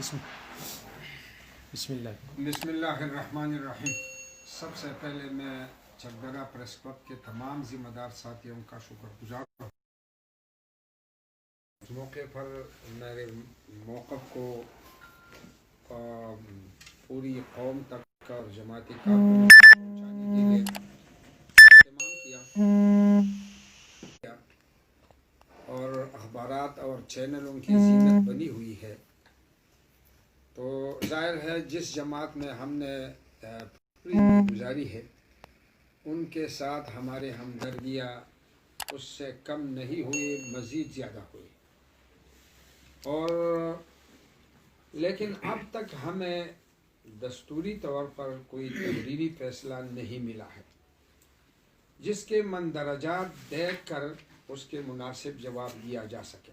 بسم اللہ الرحمن الرحیم۔ سب سے پہلے میں چکدرا پریس کلب کے تمام ذمہ دار ساتھیوں کا شکر گزار ہوں۔ اس موقع پر میرے موقف کو پوری قوم تک اور جماعتی کارکنوں تک پہنچانے کے لیے اہتمام کیا اور اخبارات اور چینلوں کی زینت بنی ہوئی ہے، تو ظاہر ہے جس جماعت میں ہم نے پوری گزاری ہے ان کے ساتھ ہمارے ہمدردیاں اس سے کم نہیں ہوئی، مزید زیادہ ہوئی، اور لیکن اب تک ہمیں دستوری طور پر کوئی تحریری فیصلہ نہیں ملا ہے جس کے مندرجات دیکھ کر اس کے مناسب جواب دیا جا سکے۔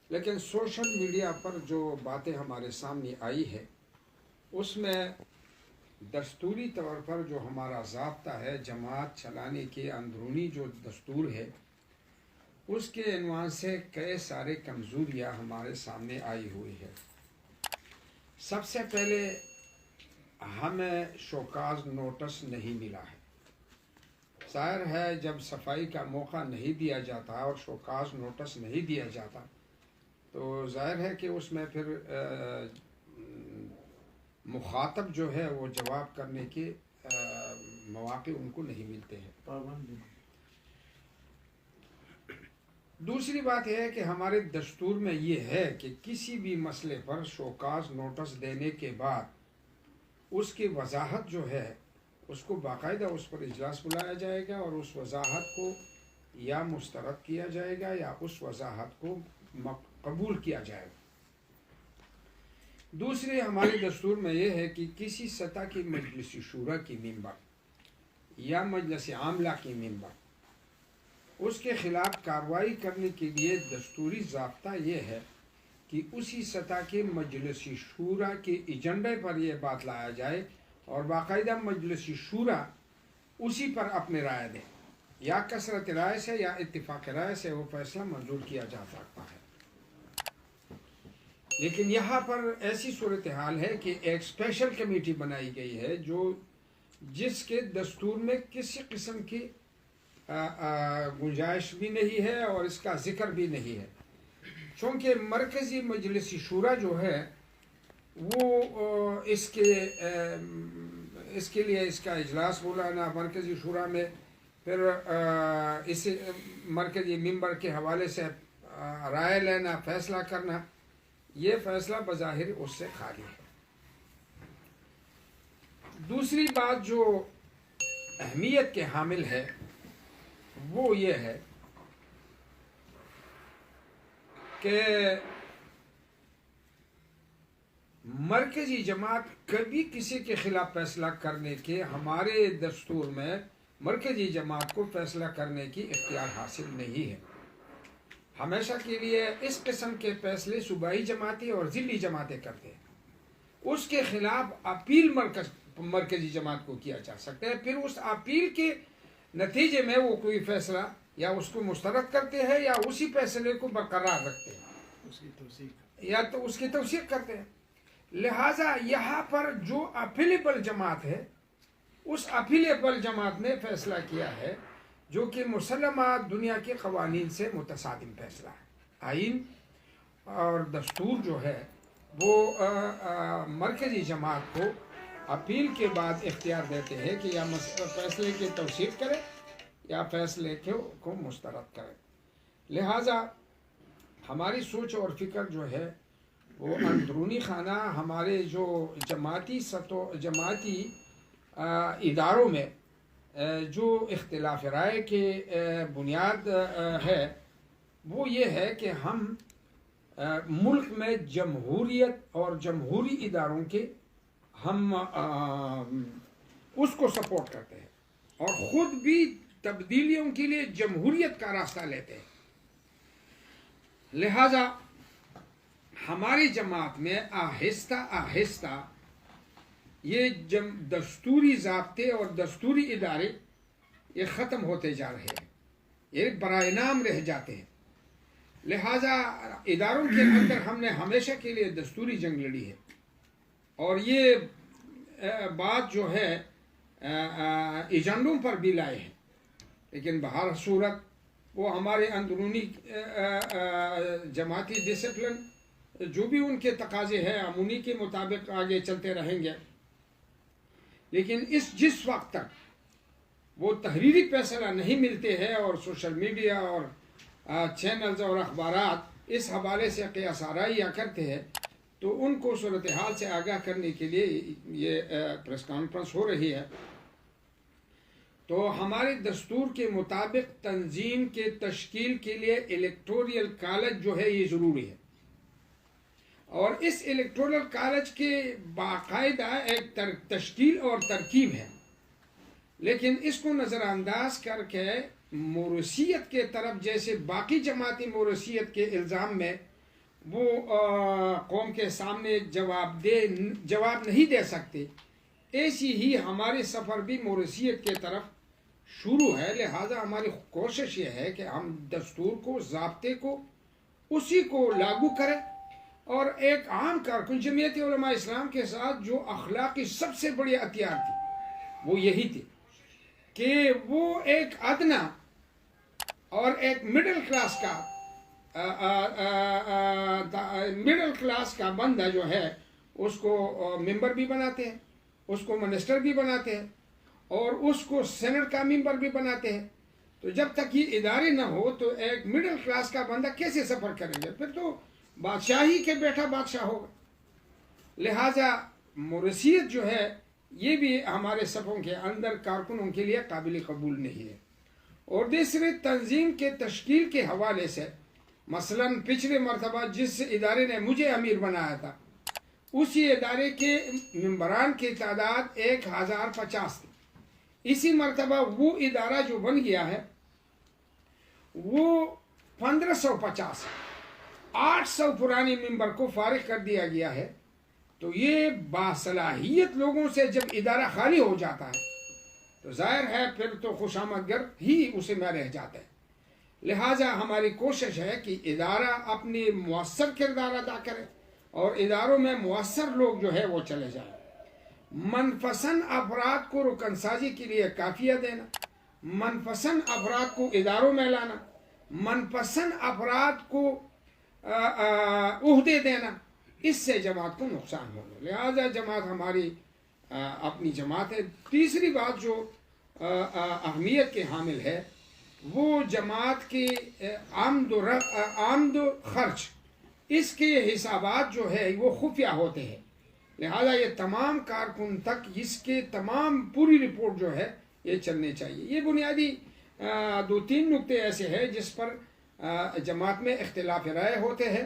لیکن سوشل میڈیا پر جو باتیں ہمارے سامنے آئی ہے اس میں دستوری طور پر جو ہمارا ضابطہ ہے، جماعت چلانے کے اندرونی جو دستور ہے، اس کے عنوان سے کئی سارے کمزوریاں ہمارے سامنے آئی ہوئی ہے۔ سب سے پہلے ہمیں شوکاز نوٹس نہیں ملا ہے۔ ظاہر ہے جب صفائی کا موقع نہیں دیا جاتا اور شوکاز نوٹس نہیں دیا جاتا تو ظاہر ہے کہ اس میں پھر مخاطب جو ہے وہ جواب کرنے کے مواقع ان کو نہیں ملتے ہیں۔ دوسری بات یہ ہے کہ ہمارے دستور میں یہ ہے کہ کسی بھی مسئلے پر شوکاز نوٹس دینے کے بعد اس کی وضاحت جو ہے اس کو باقاعدہ اس پر اجلاس بلایا جائے گا اور اس وضاحت کو یا مسترد کیا جائے گا یا اس وضاحت کو قبول کیا جائے گا۔ دوسرے ہمارے دستور میں یہ ہے کہ کسی سطح کی مجلس شورا کی ممبر یا مجلس عاملہ کی ممبر اس کے خلاف کارروائی کرنے کے لیے دستوری ضابطہ یہ ہے کہ اسی سطح کے مجلس شورا کے ایجنڈے پر یہ بات لایا جائے اور باقاعدہ مجلس شورا اسی پر اپنی رائے دے، یا کثرت رائے سے یا اتفاق رائے سے وہ فیصلہ منظور کیا جا سکتا ہے۔ لیکن یہاں پر ایسی صورتحال ہے کہ ایک اسپیشل کمیٹی بنائی گئی ہے جس کے دستور میں کسی قسم کی گنجائش بھی نہیں ہے اور اس کا ذکر بھی نہیں ہے، چونکہ مرکزی مجلس شورا جو ہے وہ اس کے لیے اس کا اجلاس بلانا، مرکزی شورا میں پھر اس مرکزی ممبر کے حوالے سے رائے لینا، فیصلہ کرنا، یہ فیصلہ بظاہر اس سے خالی ہے۔ دوسری بات جو اہمیت کے حامل ہے وہ یہ ہے کہ مرکزی جماعت کبھی کسی کے خلاف فیصلہ کرنے کے ہمارے دستور میں مرکزی جماعت کو فیصلہ کرنے کی اختیار حاصل نہیں ہے۔ ہمیشہ کے لیے اس قسم کے فیصلے صوبائی جماعتیں اور ضلعی جماعتیں کرتے ہیں، اس کے خلاف اپیل مرکزی جماعت کو کیا جا سکتا ہے، پھر اس اپیل کے نتیجے میں وہ کوئی فیصلہ یا اس کو مسترد کرتے ہیں یا اسی فیصلے کو برقرار رکھتے ہیں یا تو اس کی توثیق کرتے ہیں۔ لہٰذا یہاں پر جو اپیلیبل جماعت ہے اس اپیلیبل جماعت نے فیصلہ کیا ہے جو کہ مسلمہ دنیا کے قوانین سے متصادم فیصلہ ہے۔ آئین اور دستور جو ہے وہ مرکزی جماعت کو اپیل کے بعد اختیار دیتے ہیں کہ یا فیصلے کی توثیق کرے یا فیصلے کو مسترد کرے۔ لہٰذا ہماری سوچ اور فکر جو ہے وہ اندرونی خانہ ہمارے جو جماعتی اداروں میں جو اختلاف رائے کے بنیاد ہے وہ یہ ہے کہ ہم ملک میں جمہوریت اور جمہوری اداروں کے ہم اس کو سپورٹ کرتے ہیں اور خود بھی تبدیلیوں کے لیے جمہوریت کا راستہ لیتے ہیں۔ لہذا ہماری جماعت میں آہستہ آہستہ یہ دستوری ضابطے اور دستوری ادارے یہ ختم ہوتے جا رہے ہیں، یہ برائے نام رہ جاتے ہیں۔ لہٰذا اداروں کے اندر ہم نے ہمیشہ کے لیے دستوری جنگ لڑی ہے، اور یہ بات جو ہے ایجنڈوں پر بھی لائے ہیں، لیکن بہر صورت وہ ہمارے اندرونی جماعتی ڈسپلن جو بھی ان کے تقاضے ہیں ہم انہی کے مطابق آگے چلتے رہیں گے. لیکن جس وقت تک وہ تحریری فیصلہ نہیں ملتے ہیں اور سوشل میڈیا اور چینلز اور اخبارات اس حوالے سے قیاس آرائیاں کرتے ہیں، تو ان کو صورتحال سے آگاہ کرنے کے لیے یہ پریس کانفرنس ہو رہی ہے. تو ہمارے دستور کے مطابق تنظیم کے تشکیل کے لیے الیکٹورل کالج جو ہے یہ ضروری ہے، اور اس الیکٹورل کالج کے باقاعدہ ایک تشکیل اور ترکیب ہے. لیکن اس کو نظر انداز کر کے موروثیت کے طرف، جیسے باقی جماعتی موروثیت کے الزام میں وہ قوم کے سامنے جواب نہیں دے سکتے، ایسی ہی ہمارے سفر بھی موروثیت کے طرف شروع ہے. لہذا ہماری کوشش یہ ہے کہ ہم دستور کو، ضابطے کو، اسی کو لاگو کریں، اور ایک عام کارکن جمعیت علماء اسلام کے ساتھ جو اخلاقی سب سے بڑی ہتھیار تھی وہ یہی تھی کہ وہ ایک ادنا اور ایک مڈل کلاس کا بندہ جو ہے اس کو ممبر بھی بناتے ہیں، اس کو منسٹر بھی بناتے ہیں، اور اس کو سینٹ کا ممبر بھی بناتے ہیں. تو جب تک یہ ادارے نہ ہو تو ایک مڈل کلاس کا بندہ کیسے سفر کریں گے؟ پھر تو بادشاہی کے بیٹا بادشاہ ہوگا. لہٰذا موروثیت جو ہے یہ بھی ہمارے صفوں کے اندر کارکنوں کے لیے قابل قبول نہیں ہے. اور دوسرے، تنظیم کے تشکیل کے حوالے سے مثلا پچھلے مرتبہ جس ادارے نے مجھے امیر بنایا تھا اسی ادارے کے ممبران کی تعداد 1050 تھی. اسی مرتبہ وہ ادارہ جو بن گیا ہے وہ 1550 800 پرانے ممبر کو فارغ کر دیا گیا ہے. تو یہ باصلاحیت لوگوں سے جب ادارہ خالی ہو جاتا ہے تو ظاہر ہے پھر تو خوش آمدگر ہی اسے میں رہ جاتا ہے. لہٰذا ہماری کوشش ہے کہ ادارہ اپنی مؤثر کردار ادا کرے اور اداروں میں مؤثر لوگ جو ہے وہ چلے جائیں. منپسند افراد کو رکن سازی کے لیے کافیہ دینا، منپسند افراد کو اداروں میں لانا، منپسند افراد کو عہدے دینا، اس سے جماعت کو نقصان ہوگا. لہذا جماعت ہماری اپنی جماعت ہے. تیسری بات جو اہمیت کے حامل ہے وہ جماعت کی آمد و خرچ، اس کے حسابات جو ہے وہ خفیہ ہوتے ہیں. لہذا یہ تمام کارکن تک اس کے تمام پوری رپورٹ جو ہے یہ چلنے چاہیے. یہ بنیادی 2-3 نقطے ایسے ہیں جس پر جماعت میں اختلاف رائے ہوتے ہیں،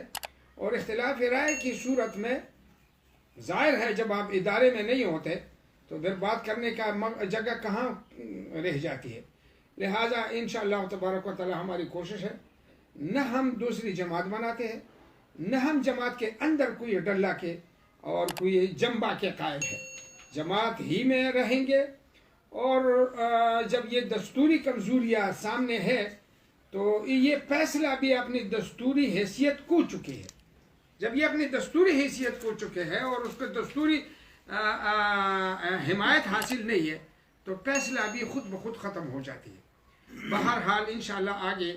اور اختلاف رائے کی صورت میں ظاہر ہے جب آپ ادارے میں نہیں ہوتے تو پھر بات کرنے کا جگہ کہاں رہ جاتی ہے. لہذا انشاءاللہ تبارک و تعالی ہماری کوشش ہے نہ ہم دوسری جماعت بناتے ہیں، نہ ہم جماعت کے اندر کوئی ڈلہ کے اور کوئی جنبہ کے قائل ہے. جماعت ہی میں رہیں گے، اور جب یہ دستوری کمزوریاں سامنے ہے تو یہ فیصلہ بھی اپنی دستوری حیثیت کو چکے ہے. جب یہ اپنی دستوری حیثیت کو چکے ہیں اور اس کو دستوری حمایت حاصل نہیں ہے تو فیصلہ بھی خود بخود ختم ہو جاتی ہے. بہرحال انشاءاللہ آگے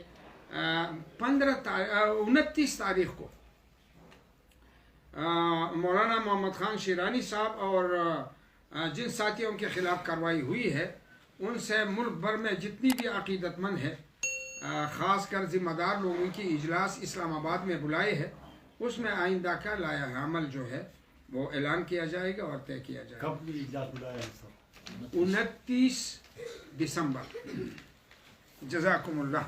29 تاریخ کو مولانا محمد خان شیرانی صاحب اور جن ساتھیوں کے خلاف کارروائی ہوئی ہے ان سے ملک بھر میں جتنی بھی عقیدت مند ہے، خاص کر ذمہ دار لوگوں کی اجلاس اسلام آباد میں بلائے ہے. اس میں آئندہ کا لائحہ عمل جو ہے وہ اعلان کیا جائے گا اور طے کیا جائے گا. کب اجلاس بلایا ہے سر؟ 29 دسمبر. جزاکم اللہ.